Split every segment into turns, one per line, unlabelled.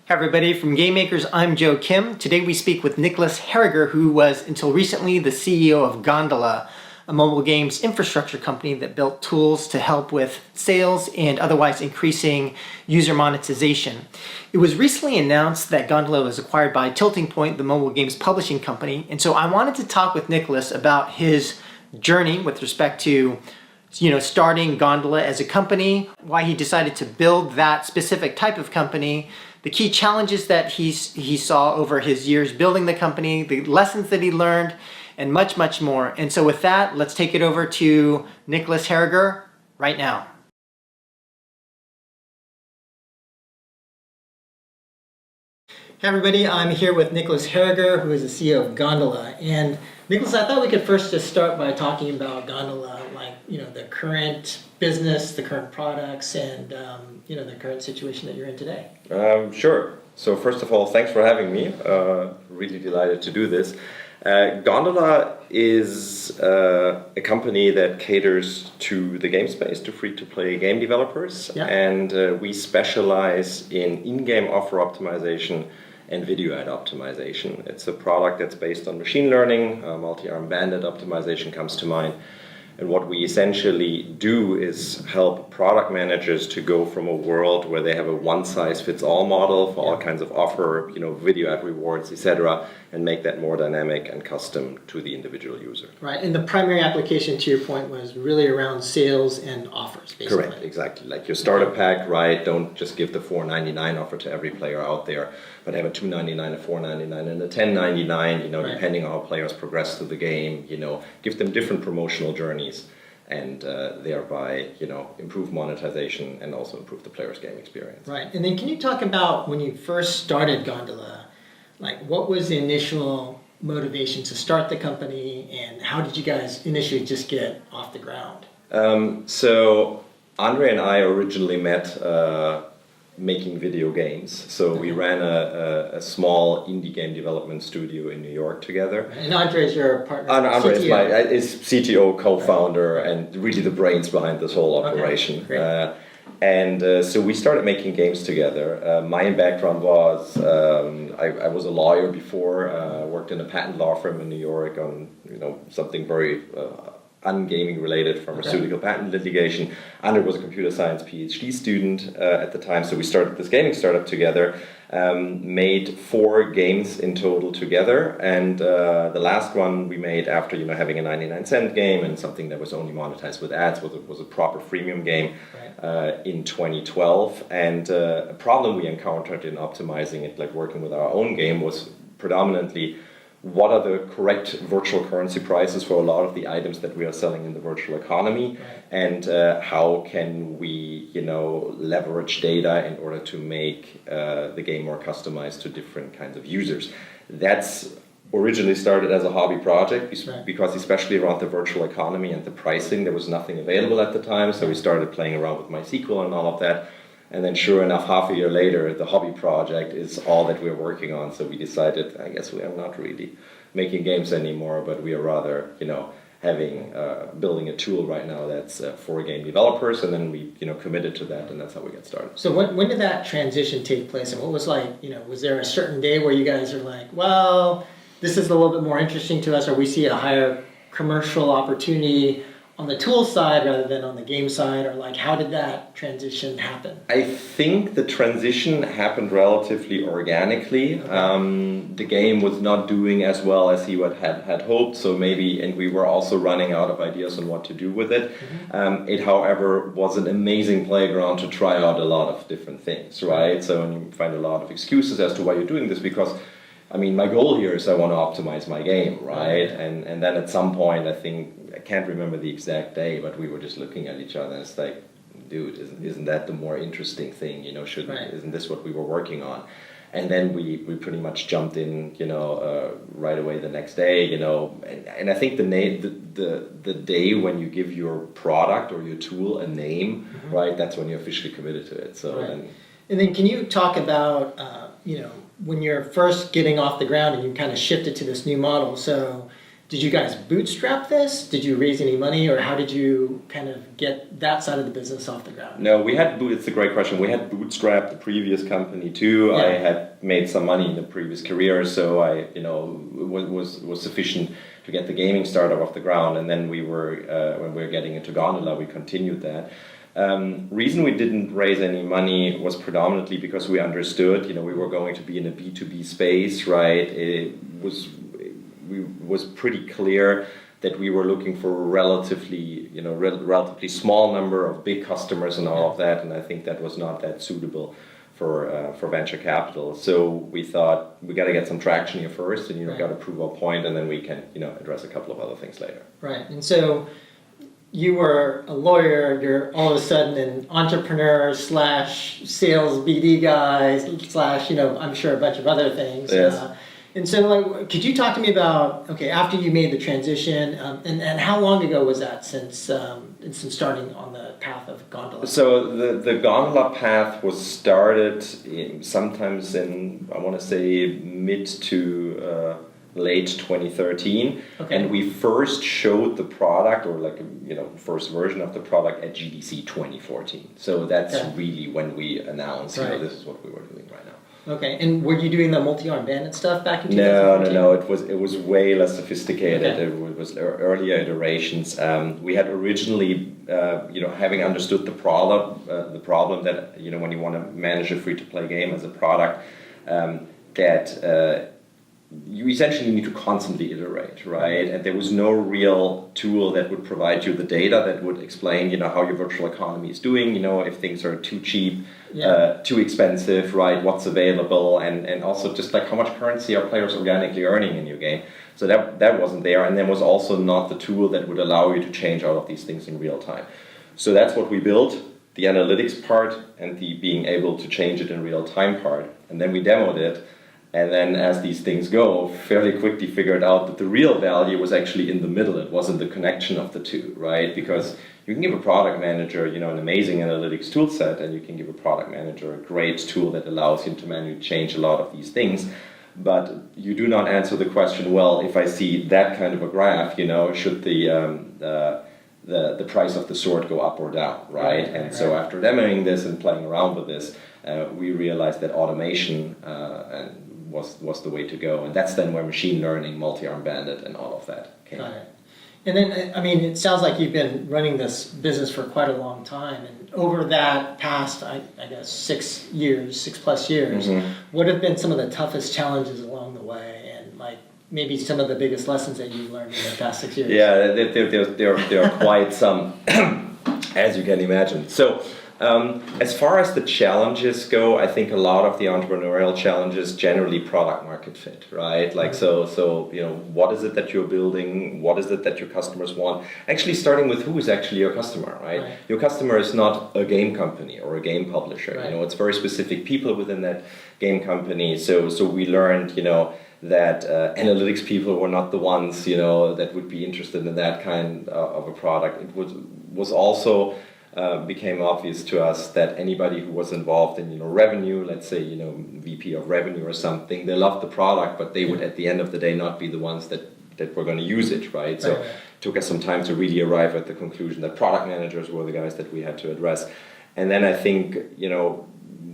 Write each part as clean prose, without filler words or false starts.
Hey everybody, from Game Makers, I'm Joe Kim. Today we speak with Niklas Herriger, who was until recently the CEO of Gondola, a mobile games infrastructure company that built tools to help with sales and otherwise increasing user monetization. It was recently announced that Gondola was acquired by Tilting Point, the mobile games publishing company, and so I wanted to talk with Niklas about his journey with respect to starting Gondola as a company, why he decided to build that specific type of company, the key challenges that he saw over his years building the company, the lessons that he learned, and much, much more. And so with that, let's take it over to Niklas Herriger right now. Hey everybody, I'm here with Niklas Herriger, who is the CEO of Gondola. And Niklas, I thought we could first just start by talking about Gondola, the current business, the current products, and the current situation that you're in today.
Sure. So first of all, thanks for having me. Really delighted to do this. Gondola is a company that caters to the game space, to free-to-play game developers, and we specialize in-game offer optimization and video ad optimization. It's a product that's based on machine learning. Multi-arm bandit optimization comes to mind. And what we essentially do is help product managers to go from a world where they have a one-size-fits-all model for all kinds of offer, video ad rewards, etc., and make that more dynamic and custom to the individual user.
Right, and the primary application, to your point, was really around sales and offers, basically.
Correct, exactly. Like your starter pack, right? Don't just give the $4.99 offer to every player out there, but have a $2.99, a $4.99, and a $10.99, depending on how players progress through the game, give them different promotional journeys and thereby, improve monetization and also improve the player's game experience.
Right, and then can you talk about when you first started Gondola, what was the initial motivation to start the company and how did you guys initially just get off the ground?
So Andre and I originally met making video games. So we ran a small indie game development studio in New York together.
And Andre is your partner?
Andre is CTO, co-founder, and really the brains behind this whole operation.
Okay,
so we started making games together. My background was, I was a lawyer before, worked in a patent law firm in New York on something very ungaming related pharmaceutical patent litigation. Andre was a computer science PhD student at the time, so we started this gaming startup together, made 4 games in total together, and the last one we made after having a 99-cent game and something that was only monetized with ads was a proper freemium game in 2012. And a problem we encountered in optimizing it, like working with our own game, was predominantly what are the correct virtual currency prices for a lot of the items that we are selling in the virtual economy, and how can we leverage data in order to make the game more customized to different kinds of users. That's originally started as a hobby project because especially around the virtual economy and the pricing, there was nothing available at the time, so we started playing around with MySQL and all of that. And then sure enough, half a year later, the hobby project is all that we're working on. So we decided, I guess we are not really making games anymore, but we are rather, building a tool right now that's for game developers. And then we, committed to that, and that's how we got started.
So when did that transition take place? And what was was there a certain day where you guys are like, well, this is a little bit more interesting to us, or we see a higher commercial opportunity on the tool side rather than on the game side, or how did that transition happen?
I think the transition happened relatively organically. The game was not doing as well as he had hoped, so and we were also running out of ideas on what to do with it. It, however, was an amazing playground to try out a lot of different things, right? So you find a lot of excuses as to why you're doing this, because my goal here is I want to optimize my game, right? And then at some point, I can't remember the exact day, but we were just looking at each other and it's like, dude, isn't that the more interesting thing? Isn't this what we were working on? And then we pretty much jumped in, right away the next day, and I think the day when you give your product or your tool a name, right? That's when you're officially committed to it. So.
And then can you talk about, when you're first getting off the ground and you kind of shifted to this new model, so did you guys bootstrap this? Did you raise any money, or how did you kind of get that side of the business off the ground?
No, it's a great question. We had bootstrapped the previous company too.
Yeah.
I had made some money in the previous career, so I, was sufficient to get the gaming startup off the ground. And then when we were getting into Gondola, we continued that. Reason we didn't raise any money was predominantly because we understood, we were going to be in a B2B space, right? It was pretty clear that we were looking for a relatively small number of big customers and all of that, and I think that was not that suitable for venture capital. So we thought we got to get some traction here first, and got to prove our point, and then we can address a couple of other things later.
Right, and so you were a lawyer. You're all of a sudden an entrepreneur / sales BD guy / I'm sure a bunch of other things.
Yes.
And so, could you talk to me about, after you made the transition, and how long ago was that since starting on the path of Gondola?
So the Gondola Path was started sometimes in, I want to say, mid to late 2013.
Okay.
And we first showed the product, or first version of the product at GDC 2014. So that's really when we announced, this is what we were doing right now.
Okay, and were you doing the multi-arm bandit stuff back in 2014?
No. It was way less sophisticated.
Okay.
It was earlier iterations. We had originally, having understood the problem that when you want to manage a free-to-play game as a product, that you essentially need to constantly iterate, right? And there was no real tool that would provide you the data that would explain, how your virtual economy is doing, if things are too cheap, too expensive, right? What's available, and also just how much currency are players organically earning in your game. So that wasn't there, and there was also not the tool that would allow you to change all of these things in real time. So that's what we built, the analytics part and the being able to change it in real time part. And then we demoed it. And then as these things go, fairly quickly figured out that the real value was actually in the middle. It wasn't the connection of the two, right? Because you can give a product manager, an amazing analytics tool set, and you can give a product manager a great tool that allows him to manually change a lot of these things. But you do not answer the question, well, if I see that kind of a graph, should the price of the sword go up or down, right? So after demoing this and playing around with this, we realized that automation was the way to go, and that's then where machine learning, multi-arm bandit, and all of that came.
Got it. And then, it sounds like you've been running this business for quite a long time, and over that past, I guess, 6 plus years, what have been some of the toughest challenges along the way, and maybe some of the biggest lessons that you learned in the past 6 years?
Yeah, there are quite some, as you can imagine. So, as far as the challenges go, I think a lot of the entrepreneurial challenges generally product market fit, right? So what is it that you're building? What is it that your customers want? Actually, starting with who is actually your customer, right? Your customer is not a game company or a game publisher.
Right.
It's very specific people within that game company. So we learned, that analytics people were not the ones, that would be interested in that kind of a product. It was also became obvious to us that anybody who was involved in revenue, let's say VP of revenue or something, they loved the product, but they would at the end of the day not be the ones that were going to use it, right? So it took us some time to really arrive at the conclusion that product managers were the guys that we had to address. And then I think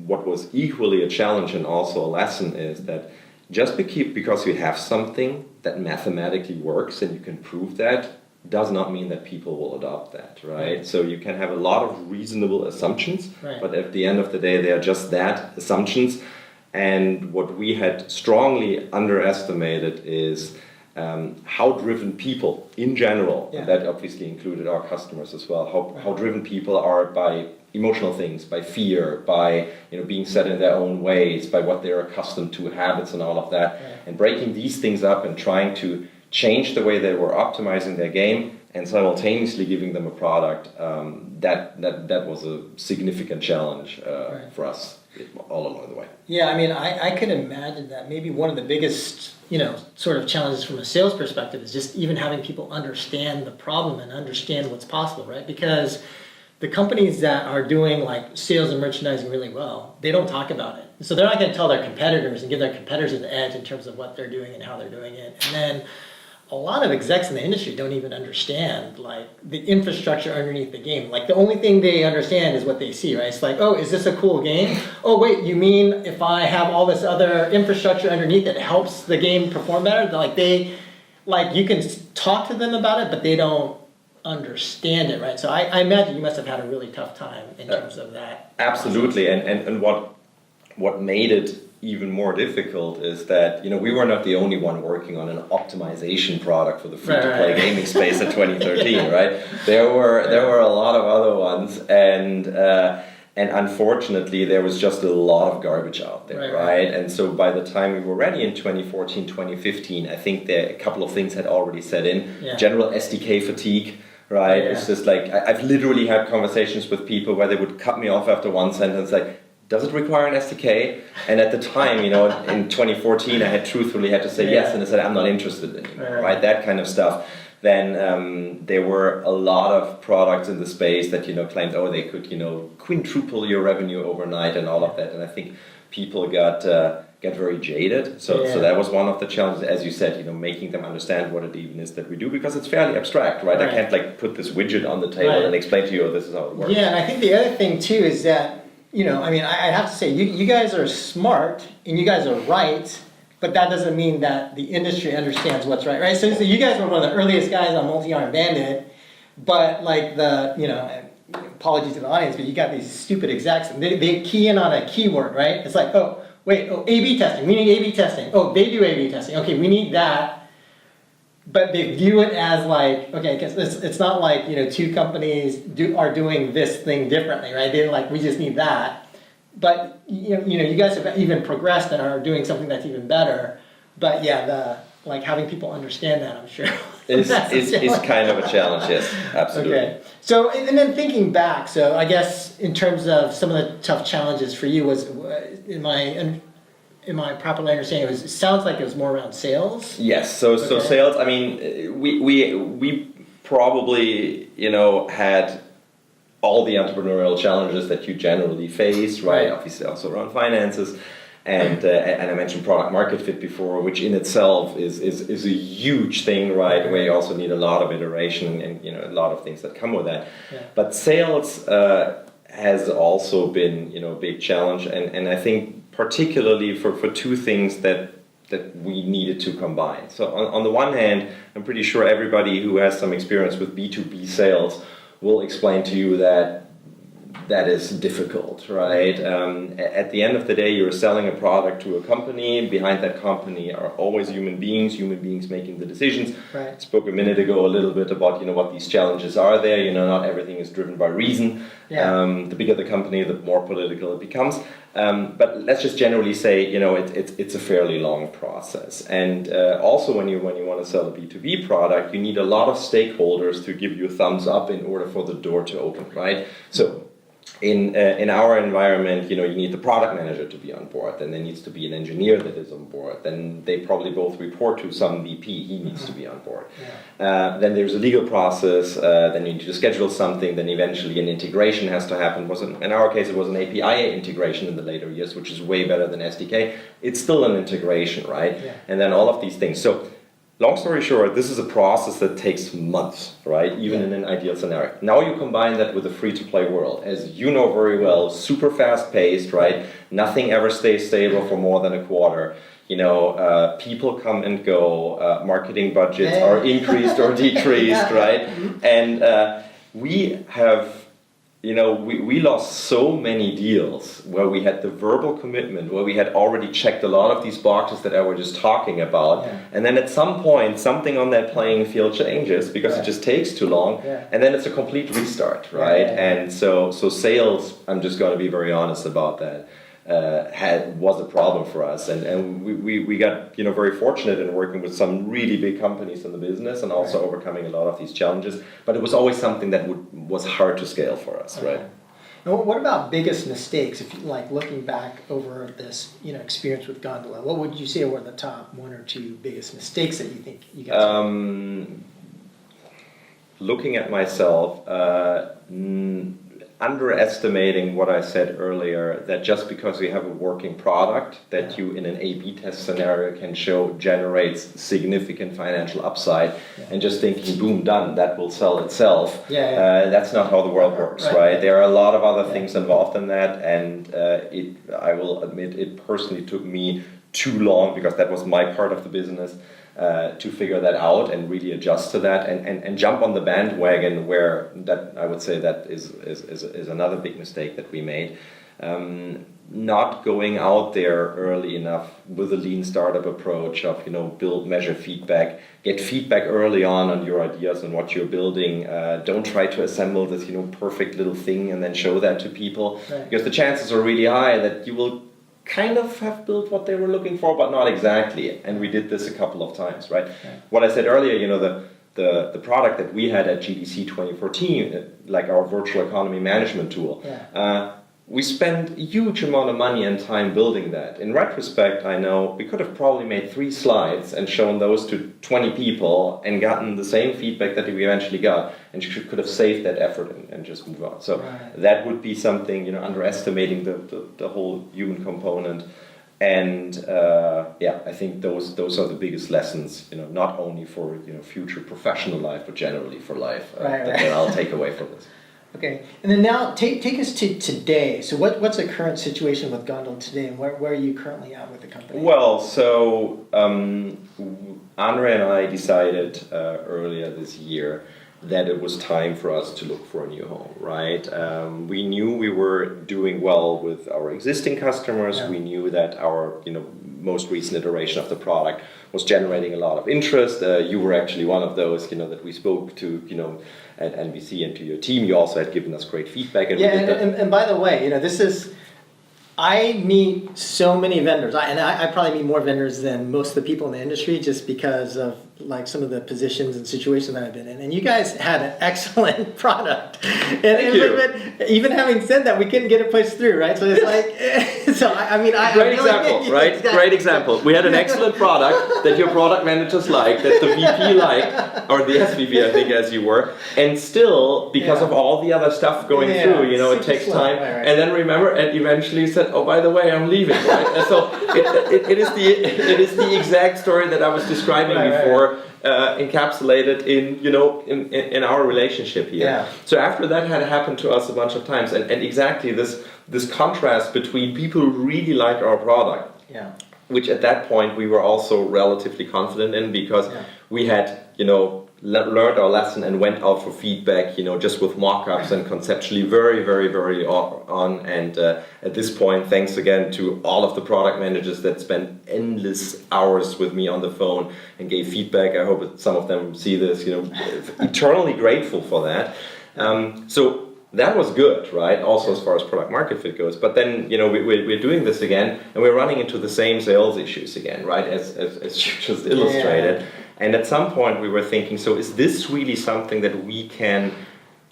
what was equally a challenge and also a lesson is that just because you have something that mathematically works and you can prove that, does not mean that people will adopt that, right? So you can have a lot of reasonable assumptions, but at the end of the day, they are just that, assumptions. And what we had strongly underestimated is how driven people in general, and that obviously included our customers as well, how driven people are by emotional things, by fear, by being set in their own ways, by what they're accustomed to, habits and all of that, and breaking these things up and trying to change the way they were optimizing their game and simultaneously giving them a product, that was a significant challenge for us all along the way.
Yeah, I could imagine that maybe one of the biggest, sort of challenges from a sales perspective is just even having people understand the problem and understand what's possible, right? Because the companies that are doing sales and merchandising really well, they don't talk about it. So they're not going to tell their competitors and give their competitors an edge in terms of what they're doing and how they're doing it. And then a lot of execs in the industry don't even understand like the infrastructure underneath the game. Like the only thing they understand is what they see, right? It's like, oh, is this a cool game? Oh, wait, you mean if I have all this other infrastructure underneath that helps the game perform better? Like you can talk to them about it, but they don't understand it, right? So I imagine you must have had a really tough time in terms of that.
Absolutely, and what made it even more difficult is that we were not the only one working on an optimization product for the free-to-play gaming space in 2013, right? There were a lot of other ones, and unfortunately there was just a lot of garbage out there, right? And so by the time we were ready in 2014, 2015, I think a couple of things had already set in. Yeah. General SDK fatigue. Right, it's just like I've literally had conversations with people where they would cut me off after one sentence, like, does it require an SDK? And at the time, in 2014, I had truthfully had to say yes, and I said I'm not interested anymore, right? That kind of stuff. Then there were a lot of products in the space that claimed, oh, they could quintuple your revenue overnight and all of that, and I think people got very jaded. So that was one of the challenges, as you said, making them understand what it even is that we do, because it's fairly abstract, right? I can't like put this widget on the table and explain to you, oh, this is how it works.
Yeah, and I think the other thing too is that, I have to say, you guys are smart and you guys are right, but that doesn't mean that the industry understands what's right? So you guys were one of the earliest guys on multi-arm bandit, but like apologies to the audience, but you got these stupid execs and they key in on a keyword, right? It's like, A/B testing. We need A/B testing. Oh, they do A/B testing. Okay, we need that. But they view it as like, okay, because it's not like two companies are doing this thing differently, right? They're like, we just need that. But you guys have even progressed and are doing something that's even better. But yeah, having people understand that, I'm sure
is kind of a challenge. Yes, absolutely. Okay.
So and then thinking back, so I guess in terms of some of the tough challenges for you was in my properly understanding, it sounds like it was more around sales.
Yes. So sales. I mean, we probably had all the entrepreneurial challenges that you generally face, right? Obviously, also around finances. And I mentioned product market fit before, which in itself is a huge thing, right? Where you also need a lot of iteration and a lot of things that come with that. Yeah. But sales has also been a big challenge, and I think particularly for two things that we needed to combine. So on the one hand, I'm pretty sure everybody who has some experience with B2B sales will explain to you that is difficult, right? At the end of the day, you're selling a product to a company. Behind that company are always human beings making the decisions. Right. I spoke a minute ago a little bit about what these challenges are there. Not everything is driven by reason. Yeah. The bigger the company, the more political it becomes. But let's just generally say, it's a fairly long process. And also when you want to sell a B2B product, you need a lot of stakeholders to give you a thumbs up in order for the door to open, right? So in our environment, you need the product manager to be on board. Then there needs to be an engineer that is on board. Then they probably both report to some VP. He needs to be on board. Yeah. Then there's a legal process. Then you need to schedule something. Then eventually an integration has to happen. In our case, it was an API integration in the later years, which is way better than SDK. It's still an integration, right? Yeah. And then all of these things. So long story short, this is a process that takes months, right? Even in an ideal scenario. Now you combine that with the free-to-play world. As you know very well, super fast-paced, right? Nothing ever stays stable for more than a quarter. People come and go. Marketing budgets are increased or decreased, right? And we have... we lost so many deals where we had the verbal commitment, where we had already checked a lot of these boxes that I was just talking about. Yeah. And then at some point, something on that playing field changes because it just takes too long. Yeah. And then it's a complete restart, right? And so sales, I'm just going to be very honest about that, was a problem for us. And we got very fortunate in working with some really big companies in the business and also overcoming a lot of these challenges. But it was always something that was hard to scale for us, right?
And what about biggest mistakes? If you looking back over this experience with Gondola, what would you say were the top one or two biggest mistakes that you think you guys made?
Looking at myself, underestimating what I said earlier, that just because you have a working product that you in an A/B test scenario can show generates significant financial upside, and just thinking, boom, done, that will sell itself. That's not how the world works, right? There are a lot of other things involved in that, and I will admit, it personally took me too long, because that was my part of the business, to figure that out and really adjust to that, and jump on the bandwagon, where that, I would say, that is another big mistake that we made. Not going out there early enough with a lean startup approach of, build, measure, feedback, get feedback early on your ideas and what you're building. Don't try to assemble this, perfect little thing and then show that to people, because the chances are really high that you will kind of have built what they were looking for, but not exactly. And we did this a couple of times, right? What I said earlier, the product that we had at GDC 2014, like our virtual economy management tool, we spent a huge amount of money and time building that. In retrospect, I know we could have probably made 3 slides and shown those to 20 people and gotten the same feedback that we eventually got, and could have saved that effort and just move on. So that would be something, underestimating the whole human component. And I think those are the biggest lessons, not only for future professional life, but generally for life, that I'll take away from this.
Okay, and then now take us to today. So what's the current situation with Gondola today, and where are you currently at with the company? Well,
so Andre and I decided earlier this year that it was time for us to look for a new home, right? We knew we were doing well with our existing customers. We knew that our most recent iteration of the product was generating a lot of interest. You were actually one of those that we spoke to at NBC, and to your team. You also had given us great feedback.
And by the way, this is, I meet so many vendors, I probably meet more vendors than most of the people in the industry, just because of like some of the positions and situations that I've been in. And you guys had an excellent product. But even having said that, we couldn't get it pushed through, right? So it's like,
great example, right? Exactly. Great example. We had an excellent product that your product managers liked, that the VP liked, or the SVP, I think, as you were, and still, because of all the other stuff going through, it takes time. And then remember, and eventually said, oh, by the way, I'm leaving, right? And so it is the exact story that I was describing before. Encapsulated in our relationship here. So after that had happened to us a bunch of times, and exactly this contrast between people who really liked our product, which at that point we were also relatively confident in, because we had learned our lesson and went out for feedback, just with mock-ups and conceptually very, very, very on. And at this point, thanks again to all of the product managers that spent endless hours with me on the phone and gave feedback. I hope that some of them see this, eternally grateful for that. So that was good, right? Also as far as product market fit goes. But then, we're doing this again, and we're running into the same sales issues again, right? As you just illustrated. And at some point we were thinking, so is this really something that we can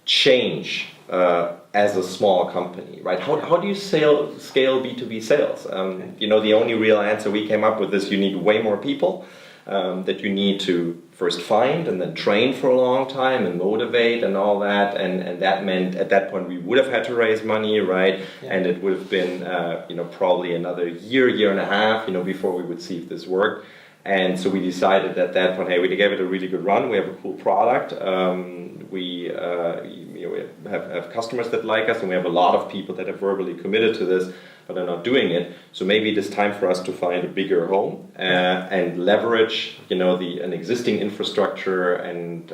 change as a small company, right? How do you scale B2B sales? The only real answer we came up with is you need way more people that you need to first find and then train for a long time and motivate and all that. And that meant at that point we would have had to raise money, right? And it would have been, probably another year and a half, before we would see if this worked. And so we decided at that point, hey, we gave it a really good run. We have a cool product. We have customers that like us, and we have a lot of people that have verbally committed to this, but are not doing it. So maybe it is time for us to find a bigger home and leverage, an existing infrastructure and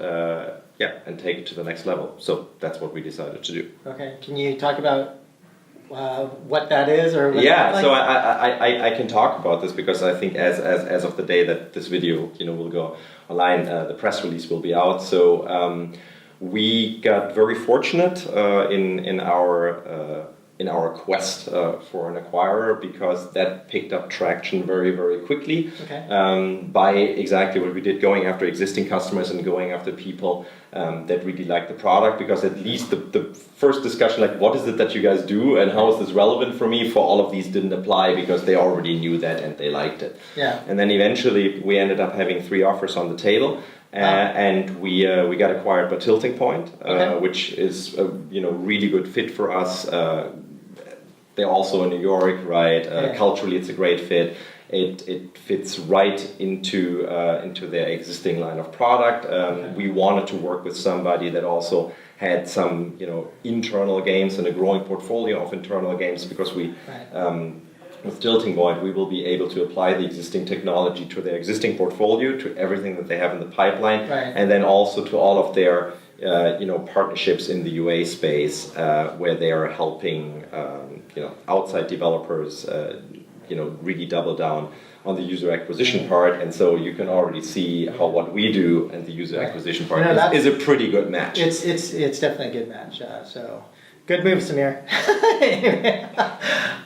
take it to the next level. So that's what we decided to do.
Okay, can you talk about what that is, or what
so I can talk about this, because I think as of the day that this video will go online, the press release will be out. So we got very fortunate in our quest for an acquirer, because that picked up traction very, very quickly. By exactly what we did, going after existing customers and going after people that really like the product, because at least the first discussion, like, what is it that you guys do and how is this relevant for me, for all of these didn't apply, because they already knew that and they liked it. And then eventually we ended up having 3 offers on the table. And we got acquired by Tilting Point, which is a really good fit for us. They're also in New York, right? Culturally, it's a great fit. It fits right into their existing line of product. We wanted to work with somebody that also had some internal games and a growing portfolio of internal games, because with Tilting Point, we will be able to apply the existing technology to their existing portfolio, to everything that they have in the pipeline, and then also to all of their partnerships in the UA space, where they are helping outside developers really double down on the user acquisition part. And so you can already see how what we do and the user acquisition part is a pretty good match.
It's definitely a good match. So good move, Samir.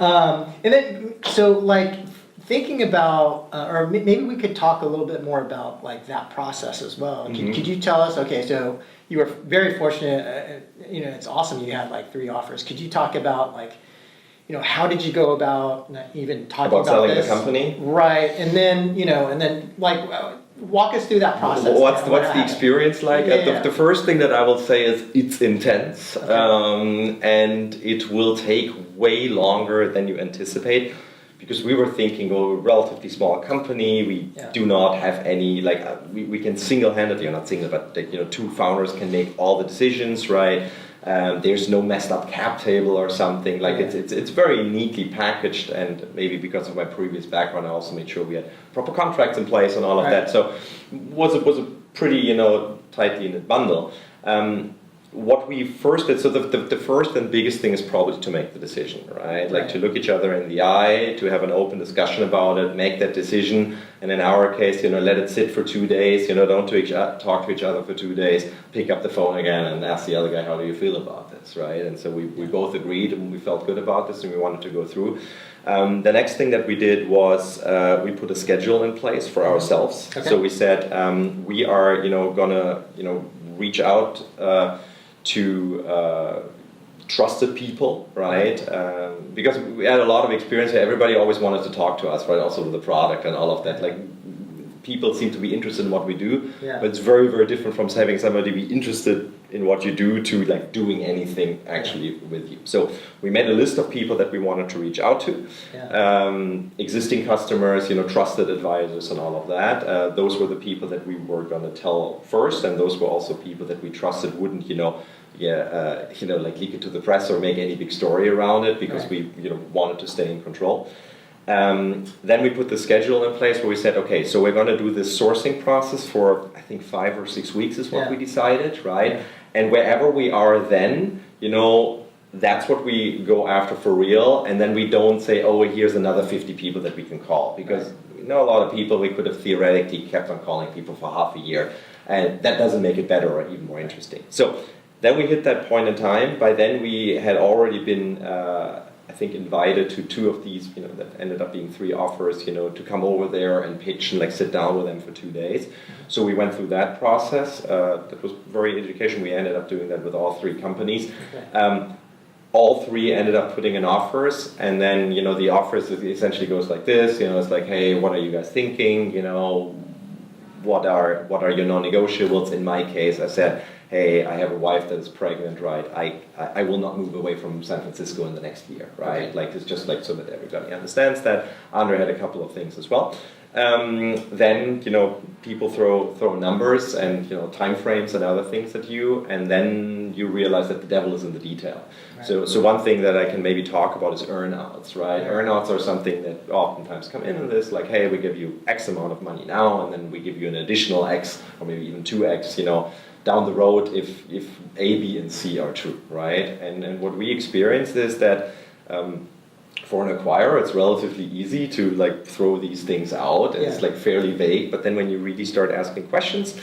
And then, so like thinking about, or maybe we could talk a little bit more about like that process as well. Could you tell us, okay, so you were very fortunate, it's awesome you had like 3 offers. Could you talk about like, how did you go about even talking about
selling
this?
the company?
Right, and then, like, walk us through that process.
What's the experience like? The first thing that I will say is it's intense, and it will take way longer than you anticipate, because we were thinking, we're a relatively small company, we do not have any, like, we can single-handedly, or not single, but 2 founders can make all the decisions, right? There's no messed up cap table or something. Like it's very neatly packaged, and maybe because of my previous background, I also made sure we had proper contracts in place and all of that. So was a pretty tightly knit bundle. What we first did, so the first and biggest thing is probably to make the decision, right? Like to look each other in the eye, to have an open discussion about it, make that decision, and in our case, let it sit for 2 days, don't talk to each other for 2 days, pick up the phone again and ask the other guy, how do you feel about this, right? And so we both agreed, and we felt good about this, and we wanted to go through. The next thing that we did was we put a schedule in place for ourselves. So we said we are gonna reach out to trusted people, right? Because we had a lot of experience where everybody always wanted to talk to us, right? Also with the product and all of that. Like, people seem to be interested in what we do, but it's very, very different from having somebody be interested in what you do to like doing anything actually with you. So we made a list of people that we wanted to reach out to, existing customers, trusted advisors and all of that. Those were the people that we were going to tell first, and those were also people that we trusted wouldn't, like leak it to the press or make any big story around it, because we, wanted to stay in control. Then we put the schedule in place where we said, okay, so we're going to do this sourcing process for, I think, 5 or 6 weeks is what we decided, right? And wherever we are then, that's what we go after for real. And then we don't say, oh, here's another 50 people that we can call, because we know a lot of people. We could have theoretically kept on calling people for half a year, and that doesn't make it better or even more interesting. So then we hit that point in time. By then we had already been I think invited to 2 of these, that ended up being 3 offers, to come over there and pitch and like sit down with them for 2 days. So we went through that process. That was very educational. We ended up doing that with all 3 companies. All 3 ended up putting in offers, and then the offers essentially goes like this. It's like, hey, what are you guys thinking? What are your non-negotiables? In my case, I said, hey, I have a wife that is pregnant, right? I will not move away from San Francisco in the next year, right? Like, it's just like so that everybody understands that. Andre had a couple of things as well. Then, people throw numbers and, time frames and other things at you, and then you realize that the devil is in the detail. Right. So one thing that I can maybe talk about is earnouts, right? Earnouts are something that oftentimes come in this, like, hey, we give you X amount of money now, and then we give you an additional X, or maybe even 2X, down the road if A, B, and C are true, right? And what we experienced is that for an acquirer, it's relatively easy to like throw these things out, and it's like fairly vague. But then when you really start asking questions,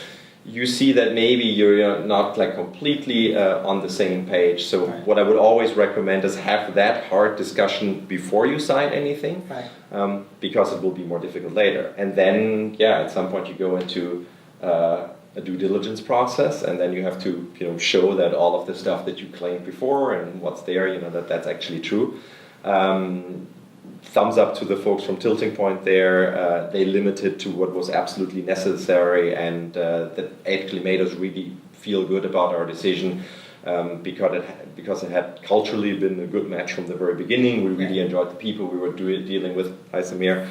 you see that maybe you're not like completely on the same page. So what I would always recommend is have that hard discussion before you sign anything, because it will be more difficult later. And then, at some point you go into a due diligence process, and then you have to show that all of the stuff that you claimed before and what's there, that's actually true. thumbs up to the folks from Tilting Point there. They limited to what was absolutely necessary, and that actually made us really feel good about our decision. Because it had culturally been a good match from the very beginning. We really enjoyed the people we were dealing with. Hi, Samir.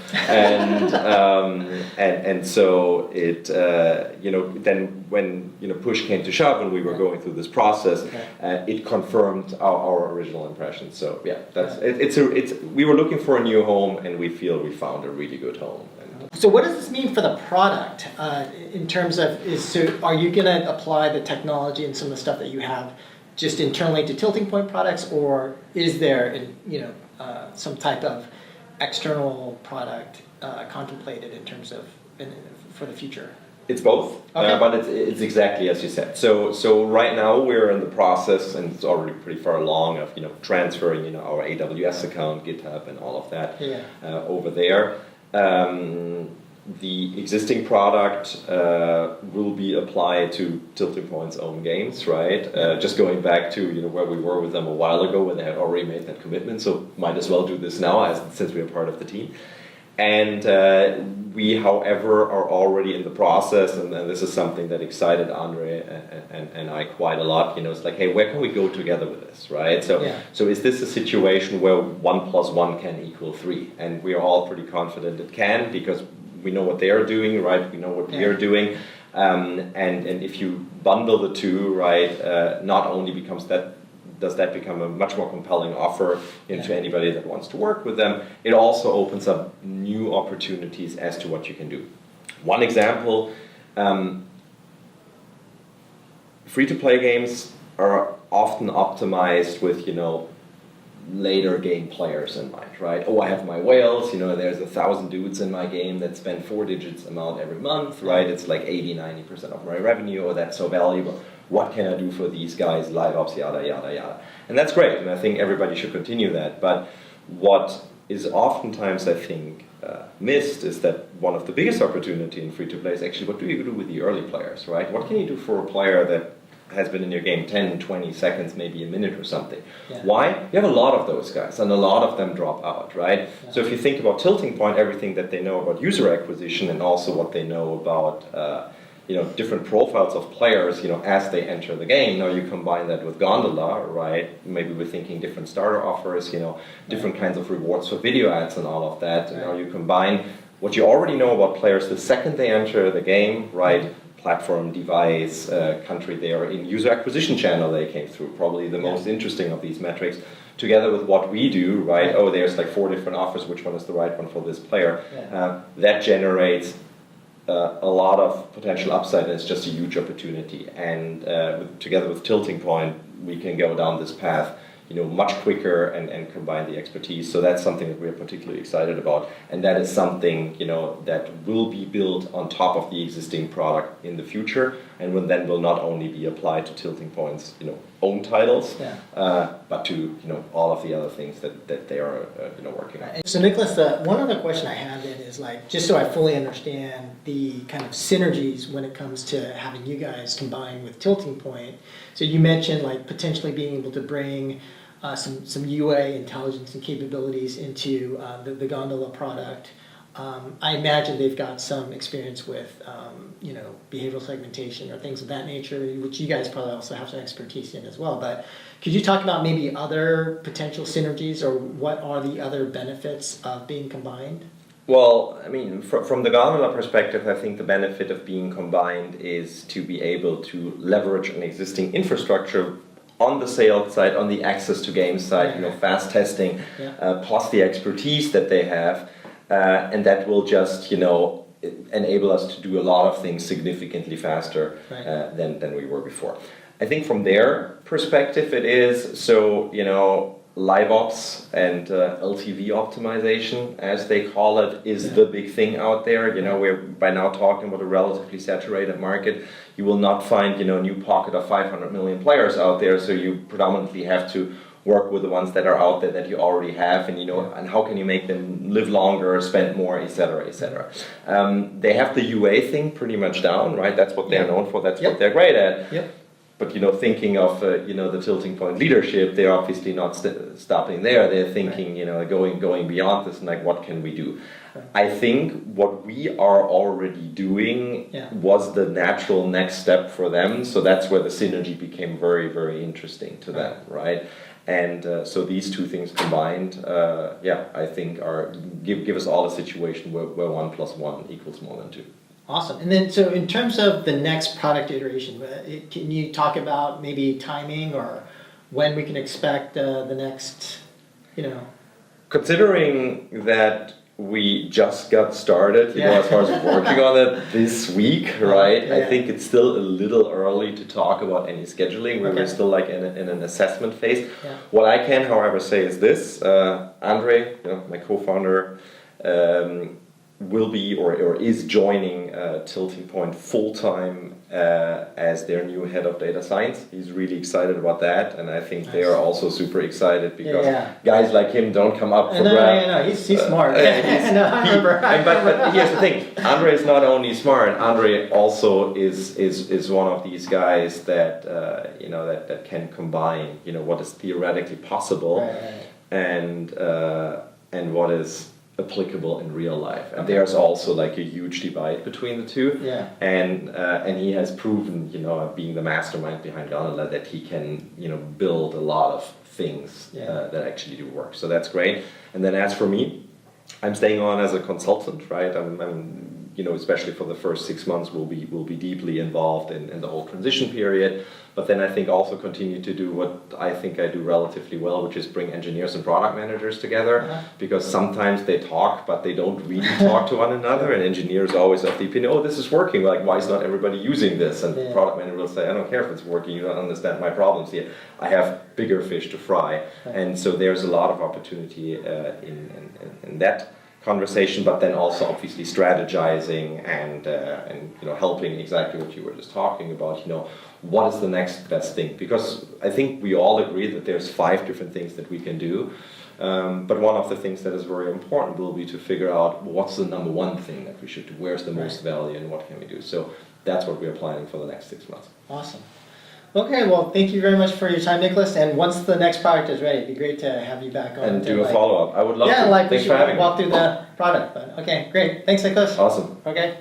And so it then when push came to shove and we were going through this process, it confirmed our original impression. So yeah, we were looking for a new home, and we feel we found a really good home.
So what does this mean for the product in terms of, are you going to apply the technology and some of the stuff that you have just internally to Tilting Point products, or is there some type of external product contemplated in terms of for the future?
It's both, but it's exactly as you said. So right now we're in the process, and it's already pretty far along, of transferring our AWS account, GitHub, and all of that over there. The existing product will be applied to Tilting Point's own games, right? Just going back to where we were with them a while ago, when they had already made that commitment. So might as well do this now, since we are part of the team. And we, however, are already in the process, and this is something that excited Andre and I quite a lot. It's like, hey, where can we go together with this, right? So is this a situation where 1 + 1 can equal 3? And we are all pretty confident it can, because we know what they are doing, right? We know what we are doing, and if you bundle the two, right, not only does that become a much more compelling offer to anybody that wants to work with them, it also opens up new opportunities as to what you can do. One example, free-to-play games are often optimized with, later game players in mind, right? Oh, I have my whales, there's 1,000 dudes in my game that spend 4 digits amount every month, right? It's like 80-90% of my revenue, or that's so valuable. What can I do for these guys? Live ops, yada, yada, yada. And that's great, and I think everybody should continue that. But what is oftentimes, I think, missed is that one of the biggest opportunity in free-to-play is actually, what do you do with the early players, right? What can you do for a player that has been in your game 10, 20 seconds, maybe a minute or something? Why? You have a lot of those guys, and a lot of them drop out, right? So if you think about Tilting Point, everything that they know about user acquisition, and also what they know about different profiles of players, as they enter the game. Now you combine that with Gondola, right? Maybe we're thinking different starter offers, different kinds of rewards for video ads and all of that. Now you combine what you already know about players the second they enter the game, right? Platform, device, country they are in, user acquisition channel they came through, probably the most interesting of these metrics, together with what we do, right? Oh, there's like 4 different offers, which one is the right one for this player? That generates a lot of potential upside, and it's just a huge opportunity. And together with Tilting Point, we can go down this path much quicker and combine the expertise. So that's something that we're particularly excited about, and that is something that will be built on top of the existing product in the future, and will not only be applied to Tilting Point's own titles, but to all of the other things that they are working on.
So Niklas, one other question I have then is, like, just so I fully understand the kind of synergies when it comes to having you guys combine with Tilting Point. So you mentioned like potentially being able to bring some UA intelligence and capabilities into the Gondola product. I imagine they've got some experience with behavioral segmentation or things of that nature, which you guys probably also have some expertise in as well. But could you talk about maybe other potential synergies, or what are the other benefits of being combined?
Well, I mean, from the Gondola perspective, I think the benefit of being combined is to be able to leverage an existing infrastructure on the sales side, on the access to game side, fast testing, plus the expertise that they have, and that will just, enable us to do a lot of things significantly faster than we were before. I think from their perspective, it is live ops and LTV optimization, as they call it, is the big thing out there. We're by now talking about a relatively saturated market. You will not find a new pocket of 500 million players out there, so you predominantly have to work with the ones that are out there that you already have, and and how can you make them live longer, spend more, etc., etc. They have the UA thing pretty much down, right? That's what they're known for. That's what they're great at. but thinking of the tilting point leadership, they're obviously not stopping there. They're thinking, going beyond this and like, what can we do? I think what we are already doing was the natural next step for them. So that's where the synergy became very, very interesting to them, right? And so these two things combined, I think give us all a situation where 1 + 1 equals more than 2.
Awesome. And then, so in terms of the next product iteration, can you talk about maybe timing or when we can expect the next,
Considering that we just got started, as far as working on it this week, right? I think it's still a little early to talk about any scheduling. We're still like in an assessment phase. What I can, however, say is this: Andre, my co-founder, will be or is joining Tilting Point full-time as their new head of data science. He's really excited about that, and I think they are also super excited because guys like him don't come up for grabs.
No, he's smart. I remember.
But here's the thing: Andre is not only smart. Andre also is one of these guys that that can combine what is theoretically possible and what is applicable in real life, and there's also like a huge divide between the two. And he has proven, being the mastermind behind Gondola, that he can build a lot of things that actually do work. So that's great. And then as for me, I'm staying on as a consultant, right? I'm especially for the first 6 months, we'll be deeply involved in the whole transition period. But then I think also continue to do what I think I do relatively well, which is bring engineers and product managers together, because sometimes they talk, but they don't really talk to one another. And engineers always have the opinion, oh, this is working, like why is not everybody using this? And the product manager will say, I don't care if it's working, you don't understand my problems here. I have bigger fish to fry. And so there's a lot of opportunity in that conversation, but then also obviously strategizing and helping exactly what you were just talking about. What is the next best thing? Because I think we all agree that there's 5 different things that we can do, but one of the things that is very important will be to figure out what's the number one thing that we should do. Where's the most value and what can we do? So that's what we're planning for the next 6 months.
Awesome. Okay, well, thank you very much for your time, Niklas. And once the next product is ready, it'd be great to have you back on.
And do a follow-up. I would love to.
Yeah,
Thanks for having me.
Walk through the product. But okay, great. Thanks, Niklas.
Awesome.
Okay.